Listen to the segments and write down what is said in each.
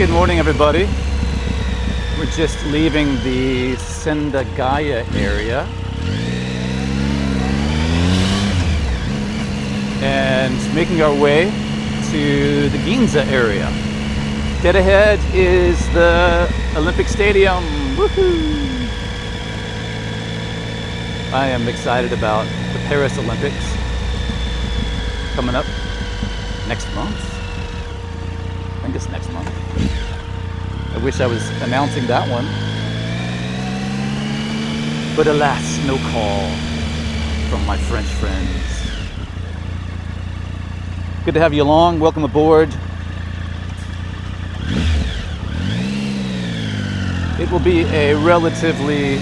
Good morning, everybody. We're just leaving the SENDAGAYA area and making our way to the Ginza area. Dead ahead is the Olympic Stadium. Woohoo! I am excited about the Paris Olympics coming up next month. I think it's next month. I wish I was announcing that one. But alas, no call from my French friends. Good to have you along. Welcome aboard. It will be a relatively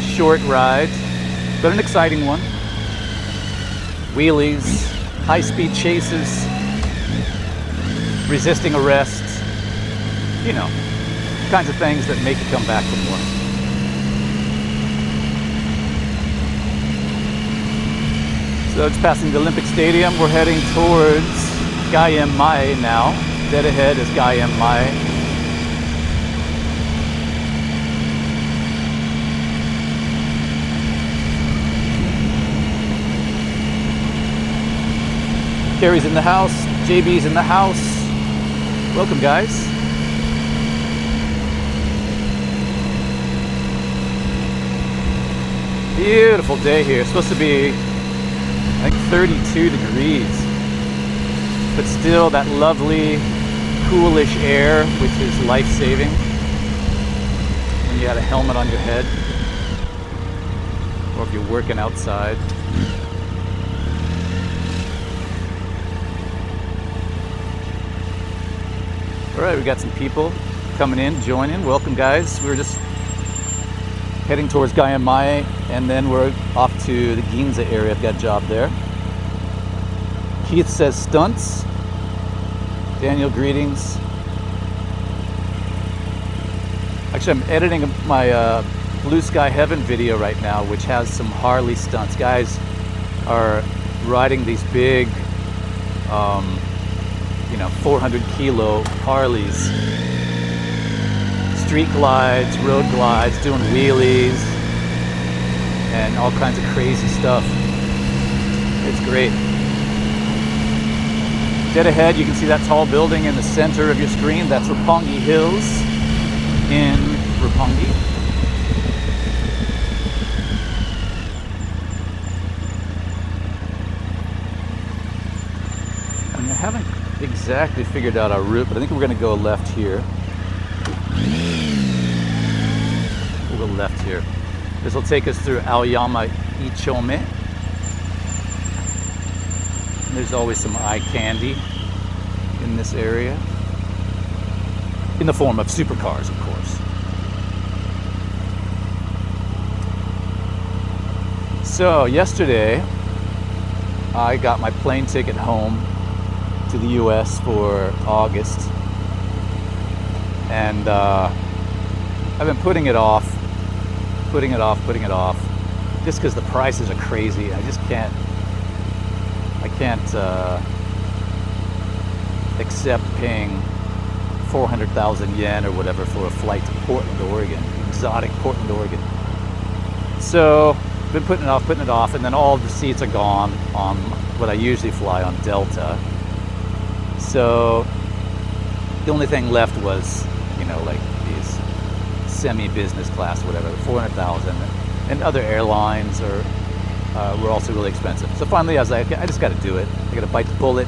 short ride, but an exciting one. Wheelies, high-speed chases, resisting arrest, you know, kinds of things that make you come back for more. So it's passing the Olympic Stadium. We're heading towards Mach now. Dead ahead is Mach. Carrie's in the house. JB's in the house. Welcome, guys. Beautiful day here. It's supposed to be, I think, 32 degrees. But still that lovely, coolish air, which is life-saving when you had a helmet on your head or if you're working outside. All right, we got some people coming in, joining. Welcome, guys. We're just heading towards Mach, and then we're off to the Ginza area. I've got a job there. Keith says stunts. Daniel, greetings. Actually, I'm editing my Blue Sky Heaven video right now, which has some Harley stunts. Guys are riding these big 400 kilo Harleys, street glides, road glides, doing wheelies and all kinds of crazy stuff. It's great. Dead ahead, you can see that tall building in the center of your screen. That's Roppongi Hills in Roppongi. I haven't exactly figured out our route, but I think we're going to go left here. We'll go left here. This will take us through Aoyama Ichome. There's always some eye candy in this area, in the form of supercars, of course. So yesterday I got my plane ticket home to the US for August, and I've been putting it off, just because the prices are crazy. I just can't accept paying 400,000 yen or whatever for a flight to Portland, Oregon, exotic Portland, Oregon. So been putting it off, and then all of the seats are gone on what I usually fly on Delta. So the only thing left was, like these semi-business class, whatever, 400,000, and other airlines were also really expensive. So finally I was like, okay, I just got to do it. I got to bite the bullet.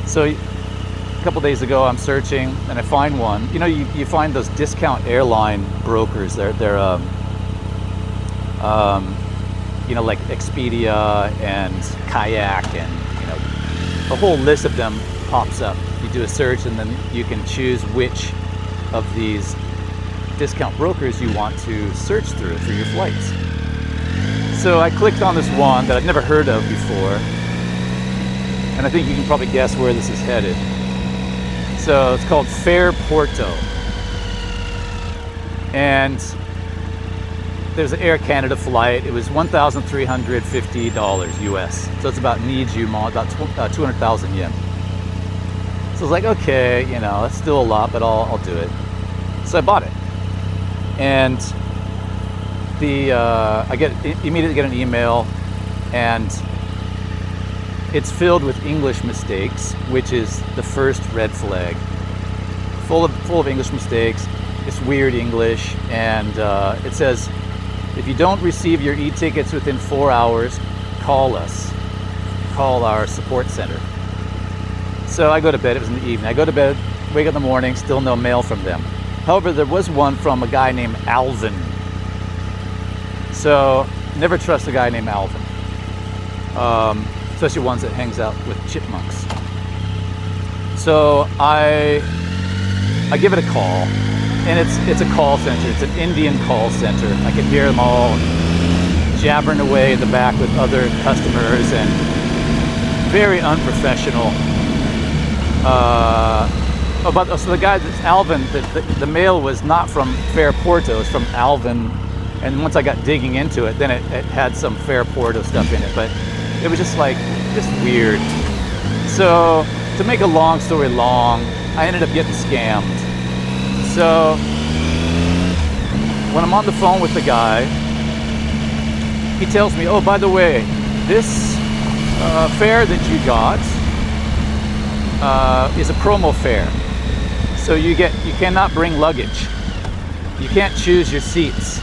So a couple days ago I'm searching and I find one. You find those discount airline brokers. They're like Expedia and Kayak, and a whole list of them pops up. You do a search and then you can choose which of these discount brokers you want to search through for your flights. So I clicked on this one that I've never heard of before, and I think you can probably guess where this is headed. So it's called Fair Porto, and there's an Air Canada flight. It was $1,350 US, so it's about about 200,000 yen. So I was like, okay, you know, that's still a lot, but I'll do it. So I bought it, and I immediately get an email, and it's filled with English mistakes, which is the first red flag. Full of English mistakes. It's weird English, and it says, if you don't receive your e-tickets within 4 hours, call us. Call our support center. So I go to bed. It was in the evening. I go to bed, wake up in the morning, still no mail from them. However, there was one from a guy named Alvin. So never trust a guy named Alvin, especially ones that hangs out with chipmunks. So I give it a call, and it's a call center. It's an Indian call center. I can hear them all jabbering away in the back with other customers, and very unprofessional. So the guy that's Alvin, the mail was not from Fair Porto, it was from Alvin. And once I got digging into it, then it had some Fair Porto stuff in it, but it was just weird. So to make a long story long, I ended up getting scammed. So when I'm on the phone with the guy, he tells me, oh, by the way, this fare that you got is a promo fare. So you cannot bring luggage. You can't choose your seats.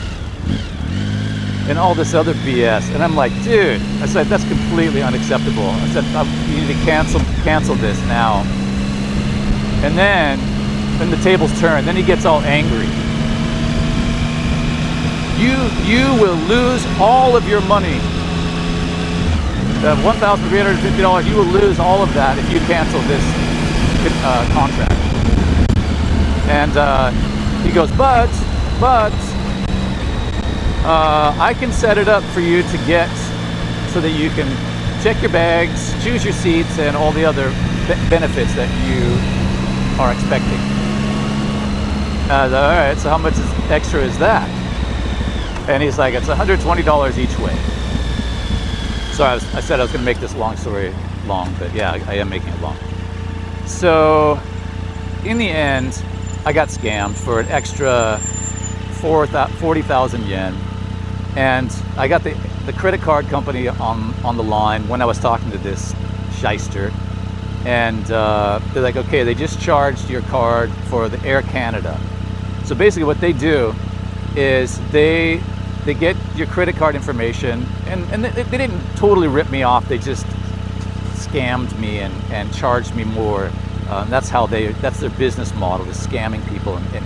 And all this other BS. And I'm like, dude, I said, that's completely unacceptable. I said, you need to cancel this now. And then the tables turn. Then he gets all angry. You will lose all of your money. The $1,350, you will lose all of that if you cancel this contract. And he goes, but I can set it up for you to get so that you can check your bags, choose your seats, and all the other benefits that you are expecting. All right, so how much extra is that? And he's like, it's $120 each way. So I said I was going to make this long story long, but yeah, I am making it long. So in the end, I got scammed for an extra 40,000 yen. And I got the credit card company on the line when I was talking to this shyster. And they're like, okay, they just charged your card for the Air Canada. So basically what they do is they get your credit card information, and they didn't totally rip me off. They just scammed me and charged me more. That's their business model, is scamming people and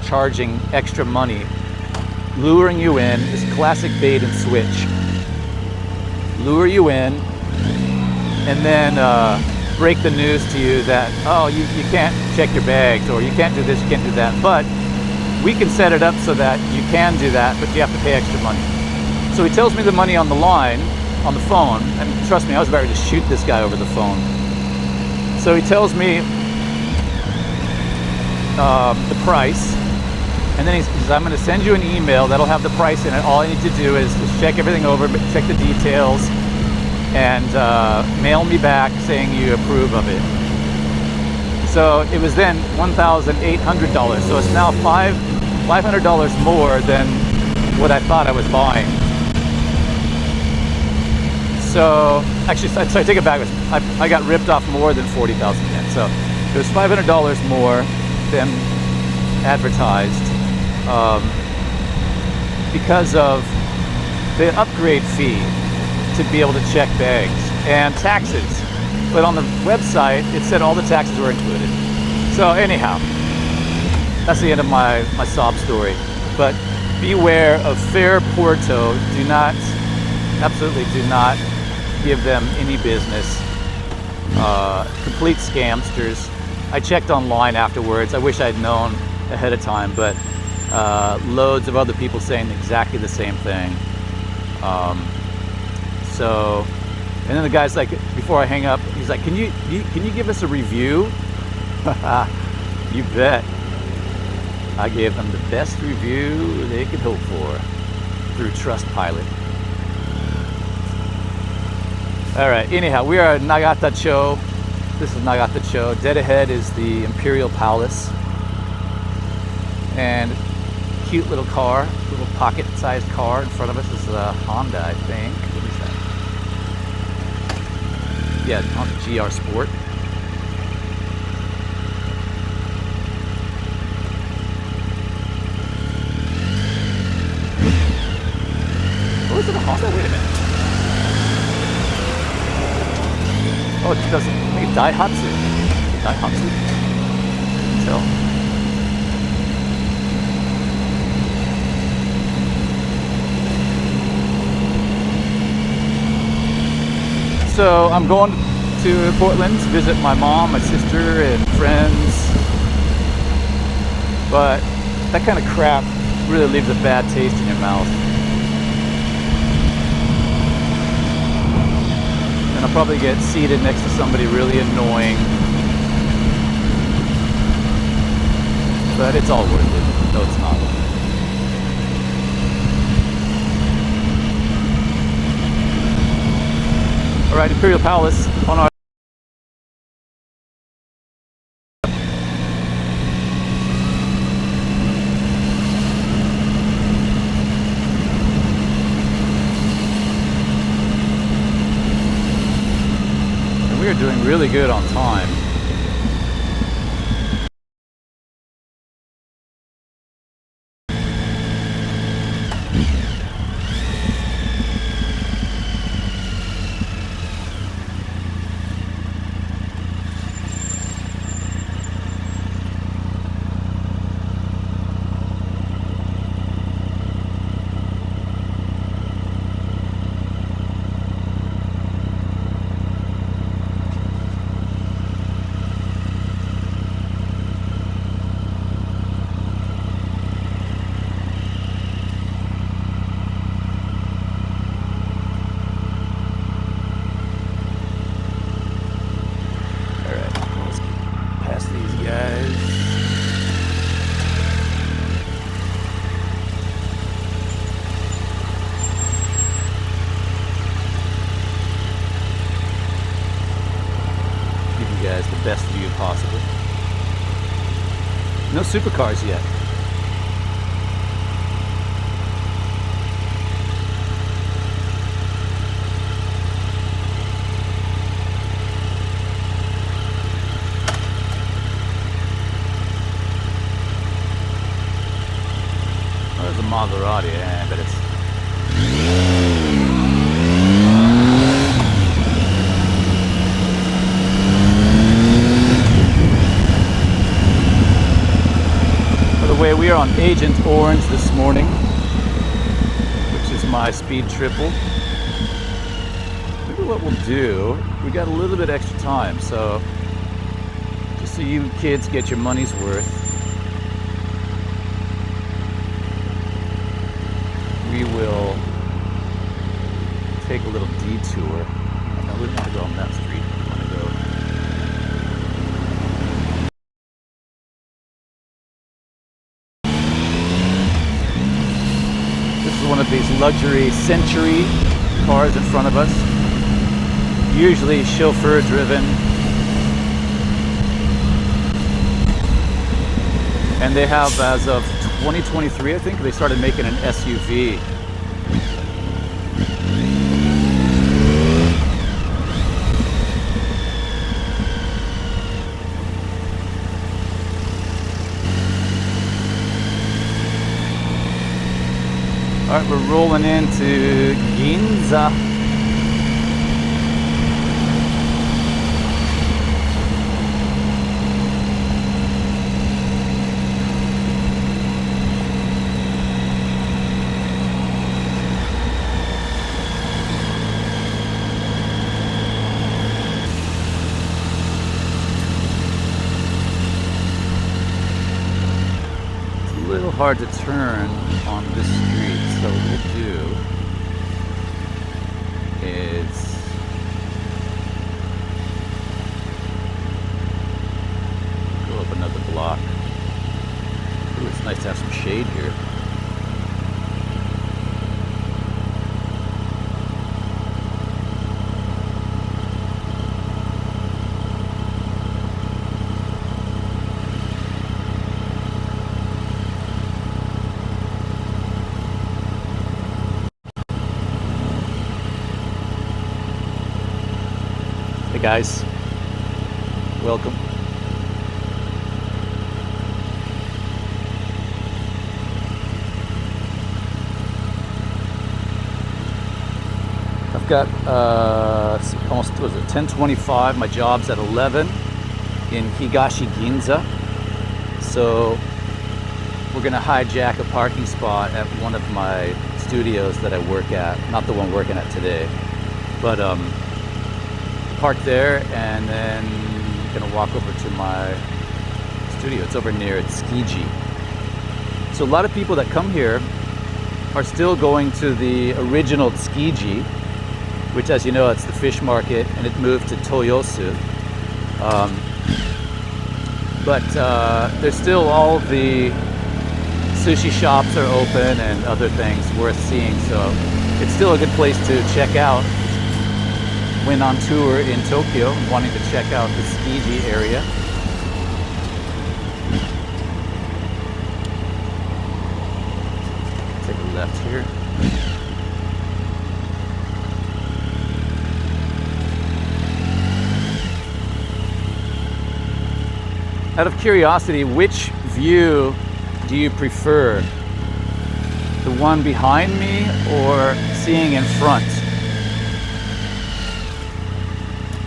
charging extra money, luring you in. This classic bait and switch. Lure you in, and then break the news to you that, oh, you can't check your bags, or you can't do this, you can't do that, but we can set it up so that you can do that, but you have to pay extra money. So he tells me the money on the line, on the phone, and trust me, I was about to shoot this guy over the phone. So he tells me the price, and then he says, I'm going to send you an email that'll have the price in it. All I need to do is just check everything over, check the details, and mail me back saying you approve of it. So it was then $1,800. So it's now $500 more than what I thought I was buying. So actually, sorry, I take it back. I got ripped off more than 40,000 yen. So it was $500 more than advertised because of the upgrade fee to be able to check bags and taxes. But on the website, it said all the taxes were included. So anyhow, that's the end of my sob story. But beware of Fair Porto. Absolutely do not give them any business. Complete scamsters. I checked online afterwards. I wish I'd known ahead of time, but loads of other people saying exactly the same thing. And then the guy's like, before I hang up, he's like, can you give us a review? You bet. I gave them the best review they could hope for through Trustpilot. All right, anyhow, we are at Nagata-cho, This is Nagatacho. Dead ahead is the Imperial Palace. And cute little car, little pocket-sized car in front of us. This is a Honda, I think. What is that? Yeah, Honda GR Sport. Oh, is it a Honda? Wait a minute. Oh, it doesn't. I think it's Daihatsu. Daihatsu? Tell. So I'm going to Portland to visit my mom, my sister, and friends. But that kind of crap really leaves a bad taste in your mouth. And I'll probably get seated next to somebody really annoying. But it's all worth it. No, it's not. Alright, Imperial Palace on our... And we are doing really good on time. The best view possible. No supercars yet. Oh, there's a Maserati, yeah, but it's... We are on Agent Orange this morning, which is my speed triple. Maybe what we'll do, we got a little bit extra time, so just so you kids get your money's worth, we will take a little detour. No, we don't want to go on that street. We want to go... One of these luxury Century cars in front of us, usually chauffeur driven, and they have, as of 2023 I think, they started making an SUV. Alright, we're rolling into Ginza. It's a little hard to turn on this street. So what we'll do is go up another block. Ooh, it's nice to have some shade here. Hey guys, welcome. I've got almost, what was it, 10:25. My job's at 11 in Higashi Ginza. So we're gonna hijack a parking spot at one of my studios that I work at. Not the one working at today, but park there and then gonna walk over to my studio. It's over near Tsukiji. So a lot of people that come here are still going to the original Tsukiji, which, as you know, it's the fish market, and it moved to Toyosu. But there's still all the sushi shops are open and other things worth seeing, so it's still a good place to check out when on tour in Tokyo, wanting to check out the Tsukiji area. Take a left here. Out of curiosity, which view do you prefer? The one behind me or seeing in front?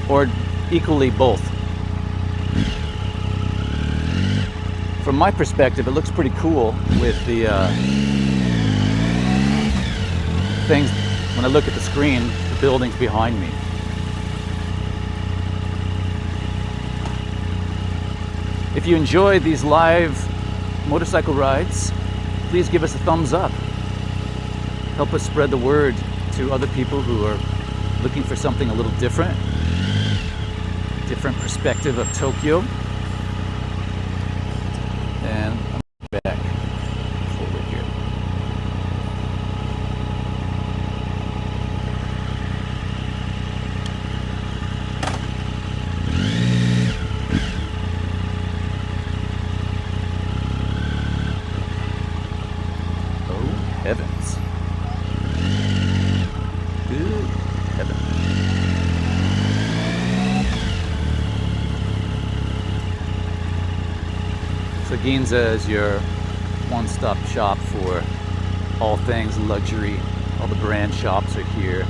Or equally both? From my perspective, it looks pretty cool with the things, when I look at the screen, the buildings behind me. If you enjoy these live motorcycle rides, please give us a thumbs up. Help us spread the word to other people who are looking for something a little different perspective of Tokyo. And I'm back forward here. Heavens. Good heaven. So Ginza is your one-stop shop for all things luxury. All the brand shops are here.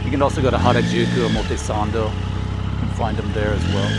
You can also go to Harajuku or Motesando and find them there as well.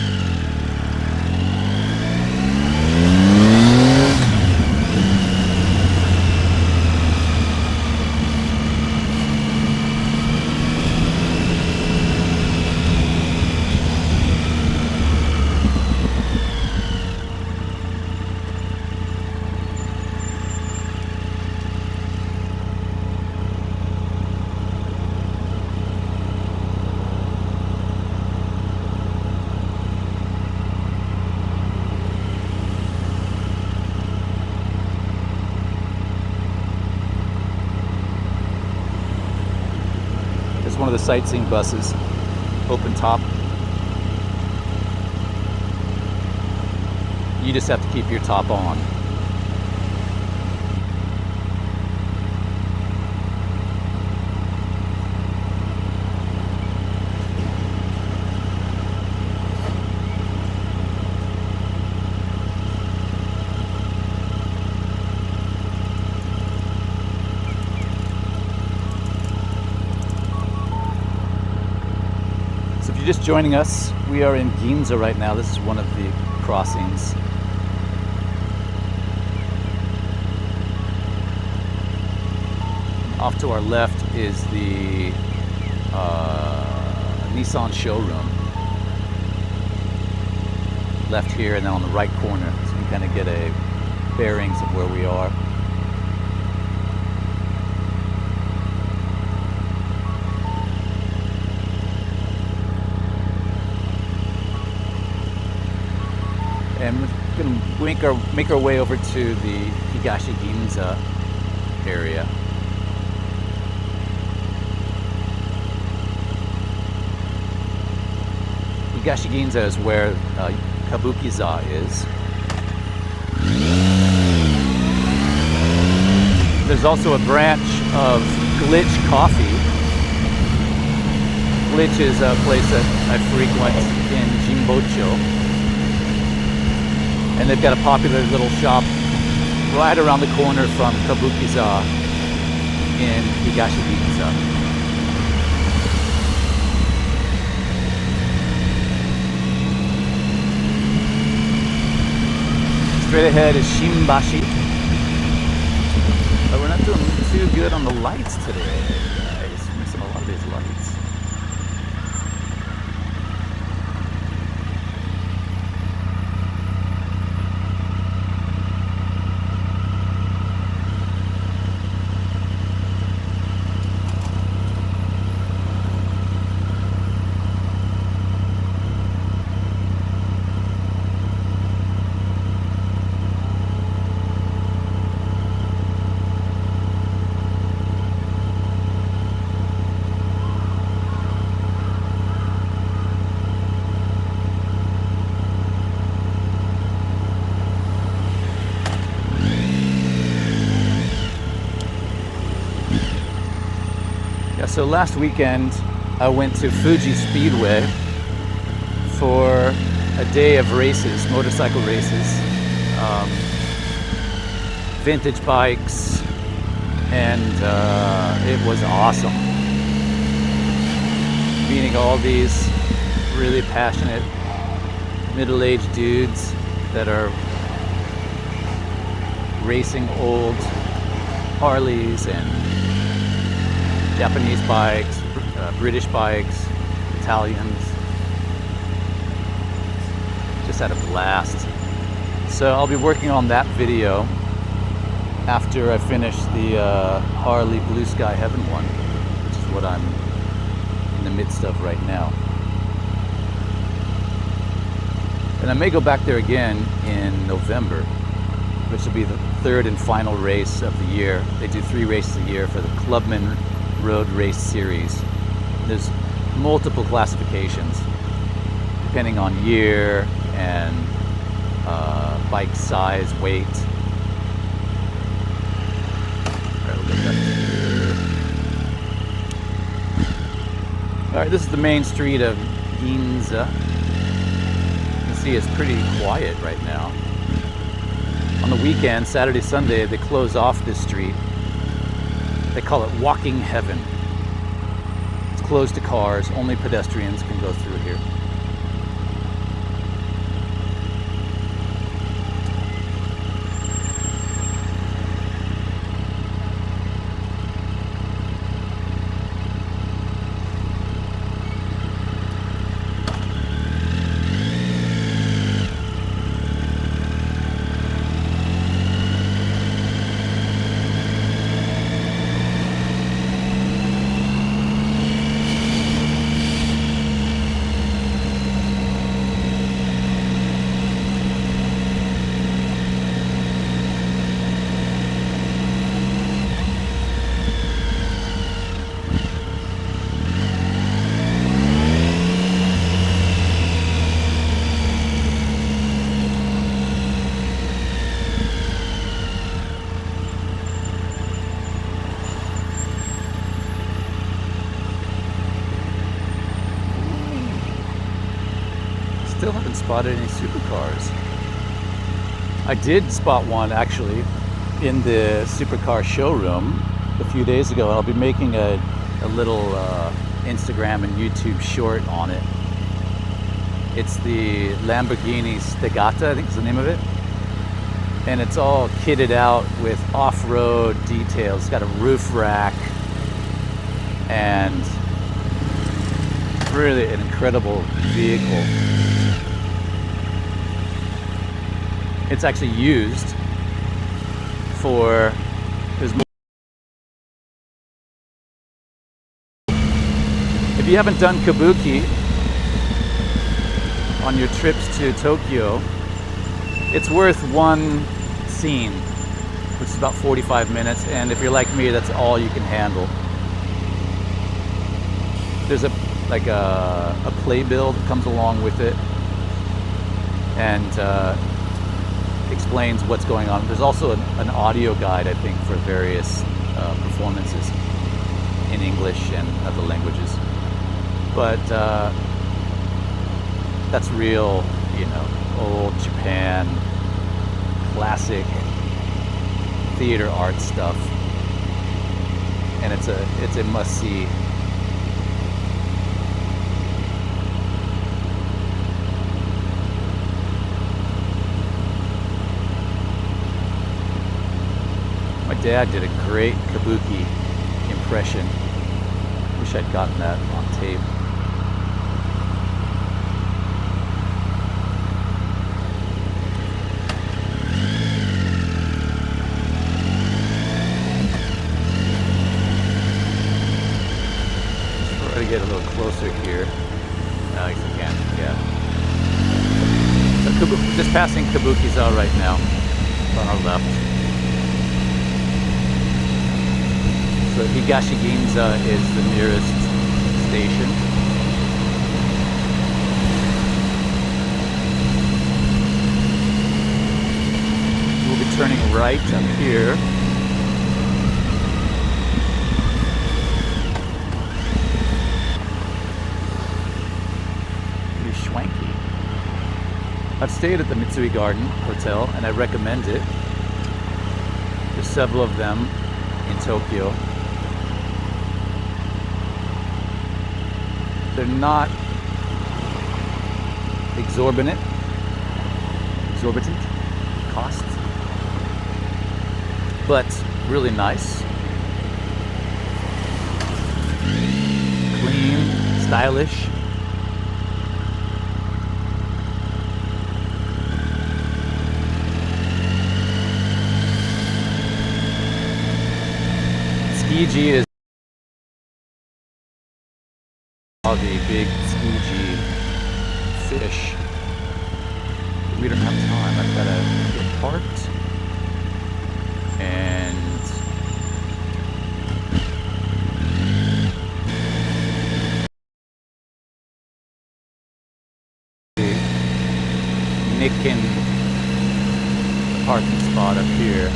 One of the sightseeing buses, open top. You just have to keep your top on. Just joining us, we are in Ginza right now. This is one of the crossings. Off to our left is the Nissan showroom. Left here, and then on the right corner, so you kind of get a bearings of where we are. And we're going to make our way over to the Higashi Ginza area. Higashi Ginza is where Kabukiza is. There's also a branch of Glitch Village is a place that I frequent in Jimbocho. And they've got a popular little shop right around the corner from Kabukiza in Higashi Ginza. Straight ahead is Shimbashi. But we're not doing too good on the lights today, guys. We're missing a lot of these lights. So last weekend I went to Fuji Speedway for a day of races, motorcycle races, vintage bikes, and it was awesome. Meeting all these really passionate middle-aged dudes that are racing old Harleys and Japanese bikes, British bikes, Italians. Just had a blast. So I'll be working on that video after I finish the Harley Blue Sky Heaven one, which is what I'm in the midst of right now. And I may go back there again in November, which will be the third and final race of the year. They do 3 races a year for the Clubman Road Race Series. There's multiple classifications depending on year and bike size, weight. Alright, we'll get back here. Alright, this is the main street of Ginza. You can see it's pretty quiet right now. On the weekend, Saturday, Sunday, they close off this street. They call it Walking Heaven. It's closed to cars, only pedestrians can go through here. Still haven't spotted any supercars. I did spot one actually in the supercar showroom a few days ago. I'll be making a little Instagram and YouTube short on it. It's the Lamborghini Stegata, I think is the name of it. And it's all kitted out with off-road details. It's got a roof rack and really an incredible vehicle. It's actually used for if you haven't done kabuki on your trips to Tokyo, it's worth one scene, which is about 45 minutes, and if you're like me, that's all you can handle. There's a playbill that comes along with it, and explains what's going on. There's also an audio guide, I think, for various performances in English and other languages. But that's real, you know, old Japan, classic theater art stuff, and it's a must-see. My dad did a great kabuki impression. Wish I'd gotten that on tape. Try to get a little closer here. No, I can't. Yeah. So just passing Kabukiza right now on our left. So Higashi Ginza is the nearest station. We'll be turning right up here. Pretty swanky. I've stayed at the Mitsui Garden Hotel and I recommend it. There's several of them in Tokyo. They're not exorbitant costs, but really nice, clean, stylish. Tsukiji is all the big Tsukiji fish. We don't have time. I've got to get parked and nicking the parking spot up here.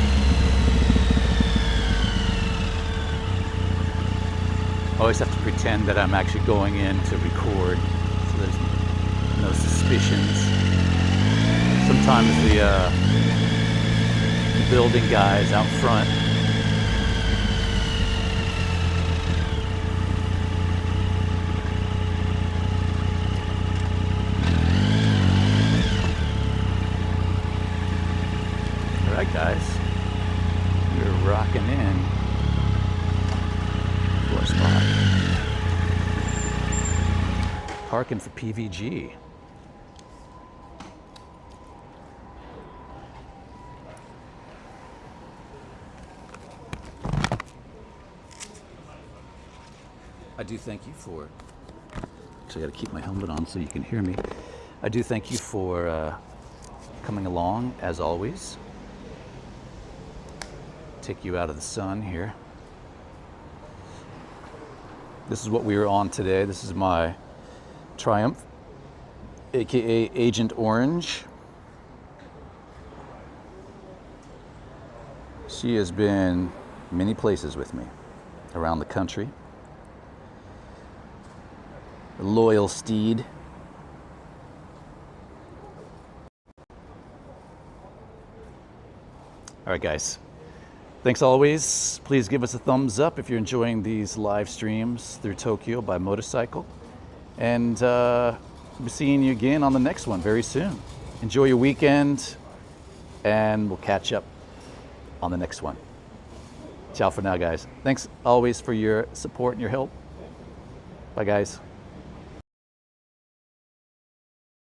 I always have to pretend that I'm actually going in to record, so there's no suspicions. Sometimes the building guys out front Alright guys, we're rocking in. Spot. Parking for PVG. I do thank you for, actually I gotta keep my helmet on so you can hear me. I do thank you for coming along as always. Take you out of the sun here. This is what we were on today. This is my Triumph, aka Agent Orange. She has been many places with me around the country. A loyal steed. All right, guys. Thanks always. Please give us a thumbs up if you're enjoying these live streams through Tokyo by motorcycle. And we'll be seeing you again on the next one very soon. Enjoy your weekend, and we'll catch up on the next one. Ciao for now, guys. Thanks always for your support and your help. Bye, guys.